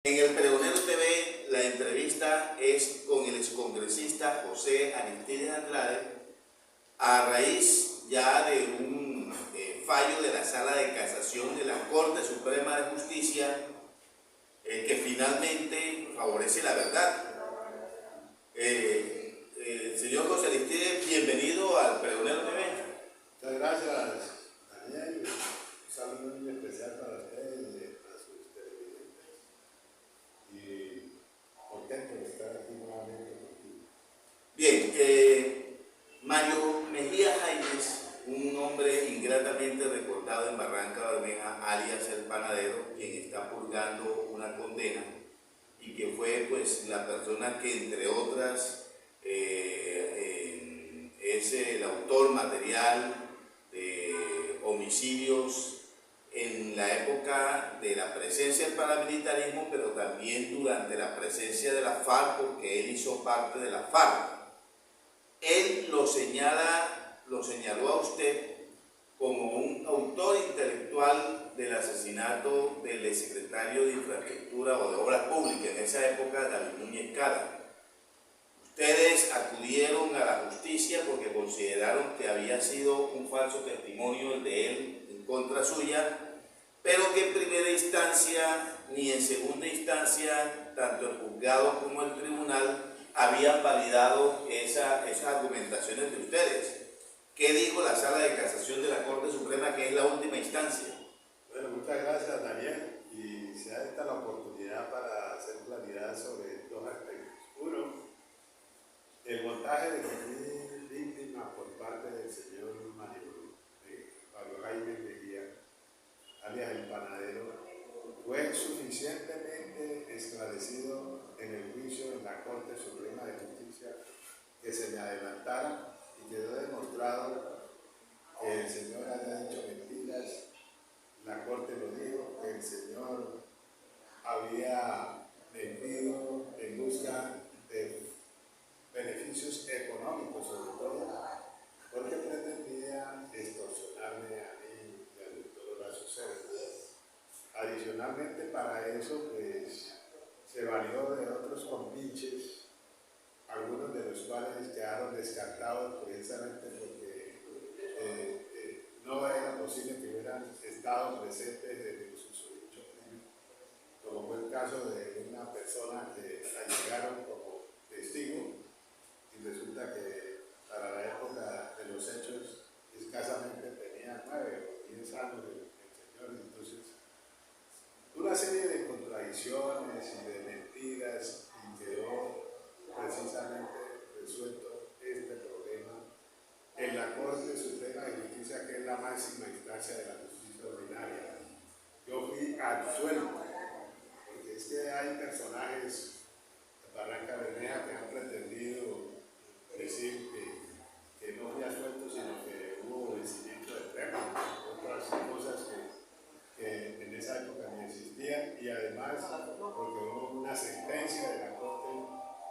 En el Pregonero TV, la entrevista es con el excongresista José Aristides Andrade, a raíz ya de un fallo de la Sala de Casación de la Corte Suprema de Justicia, que finalmente favorece la verdad. Señor José Aristides, bienvenido al Pregonero TV. Muchas gracias, Daniel. Un saludo muy especial para ustedes, para sus televidentes. Y contento de estar aquí nuevamente contigo. Bien, Mario Mejía Jaimes, un hombre ingratamente recordado en Barranca Bermeja, alias El Panadero, quien está purgando una condena y que fue pues la persona que, entre otras, es el autor material de homicidios en la época de la presencia del paramilitarismo, pero también durante la presencia de la FARC, porque él hizo parte de la FARC. Él lo señaló a usted como un autor intelectual del asesinato del exsecretario de Infraestructura o de Obras Públicas en esa época, David Núñez Cara. Ustedes acudieron a la justicia porque consideraron que había sido un falso testimonio el de él en contra suya, pero que en primera instancia ni en segunda instancia, tanto el juzgado como el tribunal habían validado esas argumentaciones de ustedes. ¿Qué dijo la Sala de Casación de la Corte Suprema, que es la última instancia? Bueno, muchas gracias, Daniel. Y se da esta la oportunidad para hacer claridad sobre dos aspectos. Uno, el montaje de que fui víctima por parte del señor Mario Jaime Mejía, alias El Panadero, fue suficientemente esclarecido en el juicio en la Corte Suprema de Justicia que se me adelantara y quedó demostrado que el señor había dicho mentiras. La Corte lo dijo, que el señor había mentido en busca de beneficios económicos, sobre todo, porque pretendía extorsionarme a mí y al doctor Horacio Ceres. Adicionalmente, para eso, pues, se valió de otros compinches, algunos de los cuales quedaron descartados precisamente porque no era posible que hubieran estado presentes desde los susodichos primeros, como fue el caso de una persona que la llegaron como testigo y resulta que para la época de los hechos escasamente tenía 9 o 10 años el señor. Entonces, una serie de contradicciones y de mentiras, y quedó precisamente resuelto este problema en la Corte Suprema de Justicia, que es la máxima instancia de la justicia ordinaria. Yo fui absuelto, porque es que hay personajes de Barranca Bermeja que han pretendido decir que no fui absuelto, sino que hubo vencimiento de premios, otras cosas que en esa época ni existían, y además porque hubo una sentencia de la Corte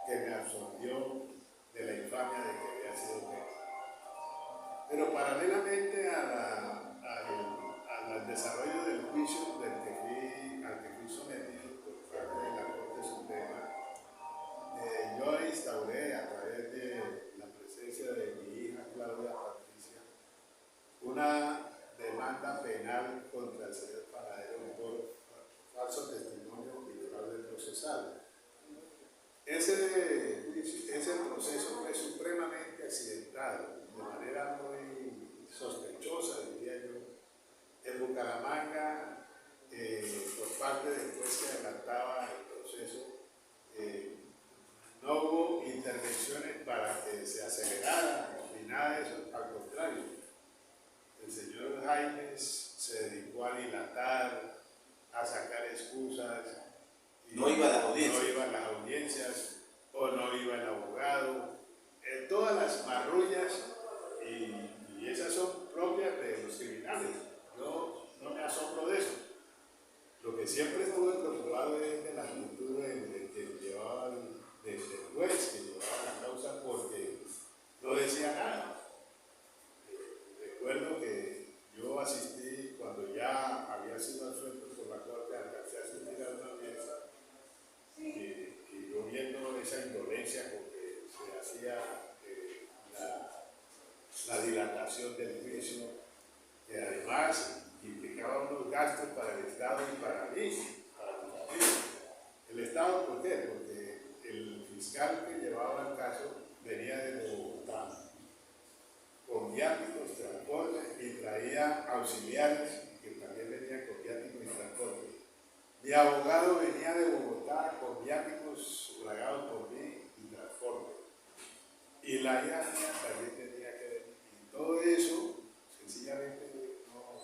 que me absolvió de la infamia de que había sido preso. Pero paralelamente al desarrollo del juicio al que fui sometido por parte de la Corte Suprema, yo instauré a través de la presencia de mi hija Claudia Patricia una demanda penal contra el señor Panadero por falso testimonio y fraude procesal. Ese proceso fue supremamente accidentado, de manera muy sospechosa, diría yo. En Bucaramanga, por parte del juez que adelantaba el proceso, no hubo intervenciones para que se acelerara ni nada de eso, al contrario. El señor Jaimes se dedicó a dilatar, a sacar excusas. No iba a las audiencias. No iba a las audiencias, o no iba el abogado. Todas las marrullas, y esas son propias de los criminales. Yo no me asombro de eso. Lo que siempre estuve preocupado es de la actitud que llevaba desde el juez, que llevaba la causa, porque no decía nada. Recuerdo que yo asistí cuando ya había sido absuelto por la Corte, alcancé a asistir a una audiencia duración del juicio, que además implicaba unos gastos para el Estado y para mí, para mi familia. ¿El Estado por qué? Porque el fiscal que llevaba el caso venía de Bogotá, con viáticos, transporte, y traía auxiliares que también venían con viáticos y transporte. Mi abogado venía de Bogotá con viáticos sufragados por mí y transporte. Y la hija mía también tenía que venir. Y todo eso, sencillamente, no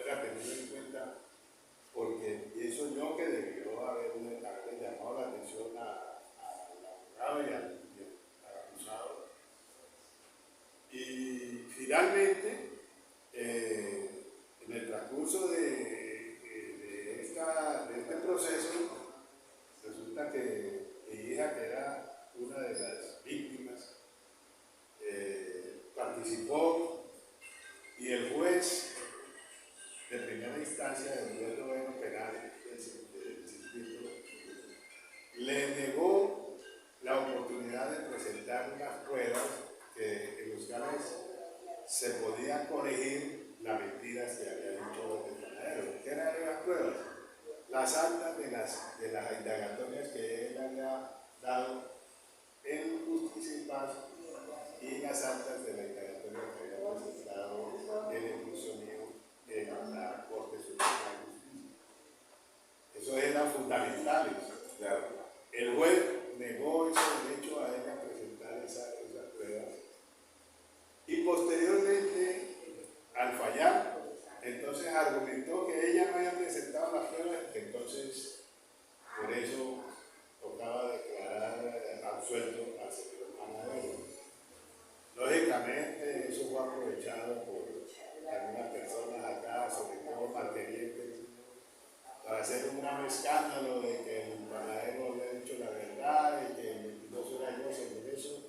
era tenido en cuenta, porque pienso yo que debió haberle llamado la atención al abogado y al acusado. Y finalmente, en el transcurso de este proceso, resulta que mi hija, que era una de las víctimas, participó, y el juez de primera instancia del juez noveno penal del circuito le negó la oportunidad de presentar unas pruebas que en los cuales se podía corregir las mentiras que había dicho el panadero. ¿Qué eran las pruebas? Las actas de las indagatorias que él había dado en Justicia y Paz y las actas de la indagatoria que había presentado en el juicio mío en la Corte Suprema de Justicia. Eso eran fundamentales. Claro. El juez negó ese derecho a ella a presentar esas pruebas. Y posteriormente, al fallar, entonces argumentó que ella no había presentado las pruebas, entonces por eso tocaba declarar absuelto al señor panadero. Lógicamente, eso fue aprovechado por algunas personas acá, sobre todo malquerientes, para hacer un gran escándalo de que el panadero había dicho la verdad y que el mentiroso era yo sobre eso,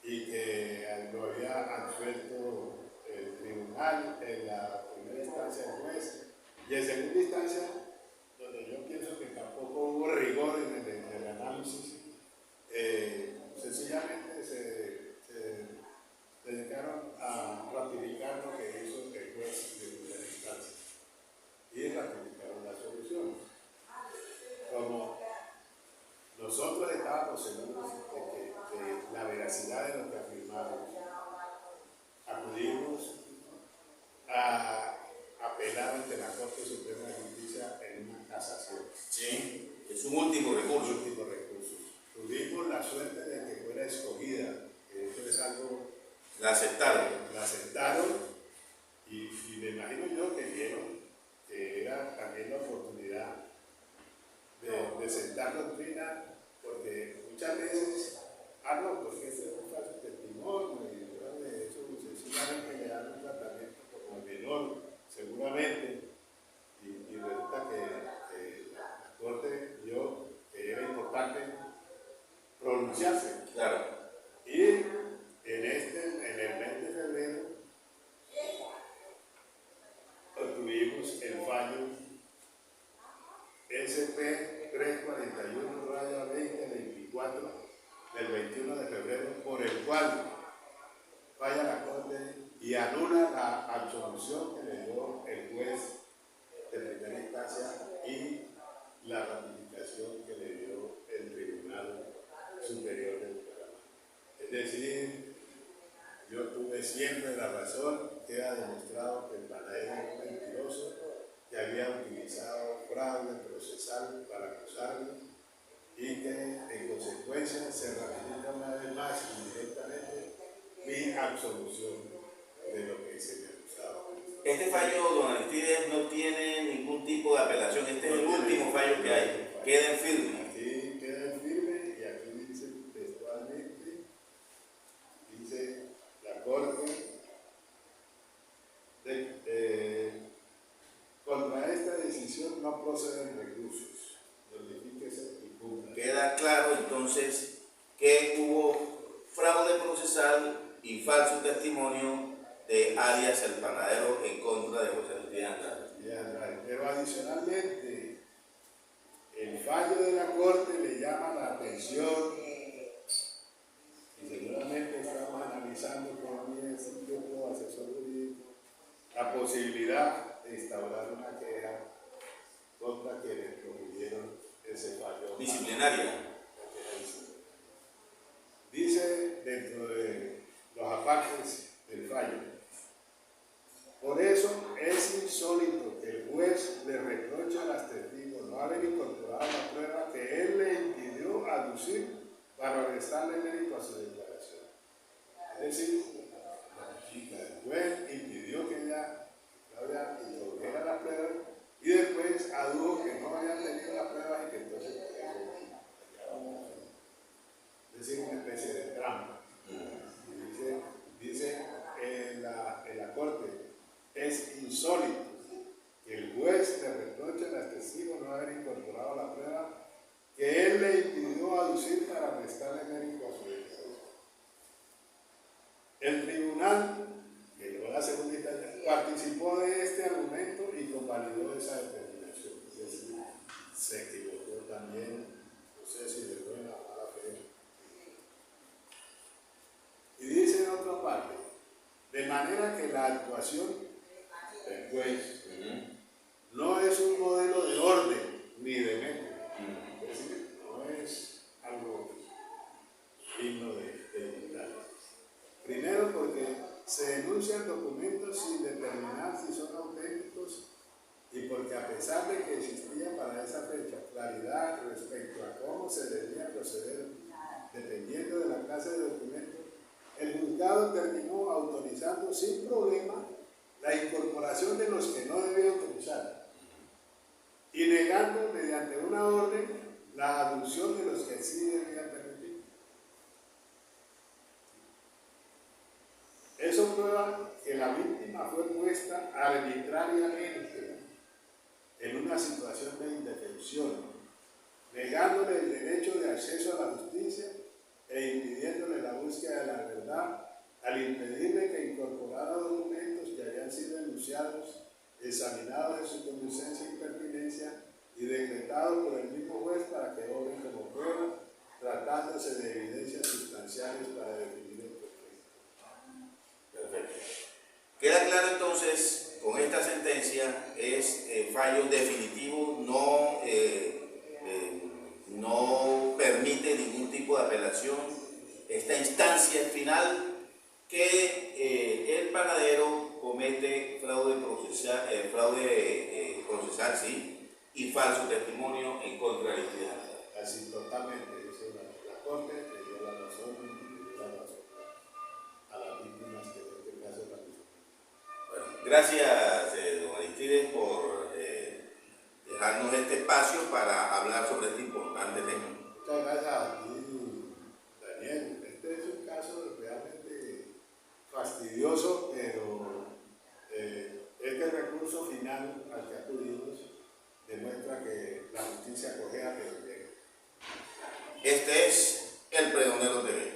y que lo había absuelto el tribunal en la primera instancia del juez, y en segunda instancia, donde yo pienso que tampoco hubo rigor en el análisis, sencillamente se dedicaron a ratificar lo que hizo el juez de primera instancia y ratificaron la solución. Como nosotros estábamos seguros de la veracidad de lo que afirmamos, acudimos a apelar ante la Corte Suprema de Justicia en una casación. Sí, es un último recurso. Último recurso. Tuvimos la suerte de que fuera escogida, que eso es algo. La aceptaron. La aceptaron y me imagino yo que vieron que era también la oportunidad de sentar doctrina, porque muchas veces, no, porque este es un falso testimonio y de eso sencillamente le dan un tratamiento como menor, seguramente, y resulta que la Corte vio que era importante pronunciarse. Claro. Y en el mes de febrero obtuvimos el fallo SP 341-2024 del 21 de febrero, por el cual falla la Corte y anula la absolución que le dio el juez de primera instancia y la ratificación que le dio el Tribunal Superior de Bucaramanga. Es decir, yo tuve siempre la razón, queda demostrado que el panadero era un mentiroso, que había utilizado fraude procesal para acusarlo y que en consecuencia se ratifica una vez más indirectamente mi absolución de lo que se me acusaba. Este fallo, don Aristides, no tiene ningún tipo de apelación. Este es el último fallo que hay. Queda en firme. Sí, queda en firme y aquí dice textualmente, dice la Corte, contra esta decisión no proceden recursos. Notifíquese y cumpla. Queda claro entonces que hubo fraude procesal y falso testimonio de alias el panadero en contra de José Luis Andrade. Pero adicionalmente, el fallo de la Corte le llama la atención, y seguramente estamos analizando cómo yo puedo Disciplinaria. Dice dentro de los apartes del fallo: por eso es insólito que el juez le reproche a los testigos no haber incorporado la prueba que él le impidió aducir para restarle mérito a su declaración. Es decir, el juez impidió que Claudia introdujera la prueba y después adujo que no habían tenido la prueba y que entonces es decir, una especie de trampa. Dice en la corte: es insólito que el juez le reproche a los testigos no haber incorporado la prueba que él le impidió aducir para restarle mérito a su declaración. El tribunal, que llevó la segunda instancia, participó de este argumento y convalidó esa determinación. Es decir, se equivocó también, no sé si de buena o mala fe. Y dice en otra parte: de manera que la actuación del juez no es un modelo de orden ni de método. Es decir, no es algo digno de imitar. Primero, porque se denuncian documentos sin determinar si son auténticos y porque, a pesar de que existía para esa fecha claridad respecto a cómo se debía proceder dependiendo de la clase de documentos, el juzgado terminó autorizando sin problema la incorporación de los que no debía autorizar y negando mediante una orden la aducción de los que sí debían permitir. Eso prueba que la víctima fue puesta arbitrariamente en una situación de indefensión, negándole el derecho de acceso a la justicia e impidiéndole la búsqueda de la verdad al impedirle que incorporara documentos que habían sido enunciados, examinados en su conducencia y pertinencia y decretados por el mismo juez para que obren como prueba, tratándose de evidencias sustanciales para definir el conflicto. Perfecto. Queda claro entonces, con esta sentencia, es fallo definitivo, no permite ningún tipo de apelación. Esta instancia final que el panadero comete fraude procesal, sí, y falso testimonio en contra de la entidad. Así totalmente, dice la Corte, le dio la razón a las víctimas que en este caso la misma. Bueno, gracias, don Aristides, por dejarnos este espacio para hablar sobre este importante tema. Muchas gracias a ti, Daniel. Este es un caso realmente fastidioso, pero este recurso final al que acudimos demuestra que la justicia cojea pero llega. Este es El Pregonero TV.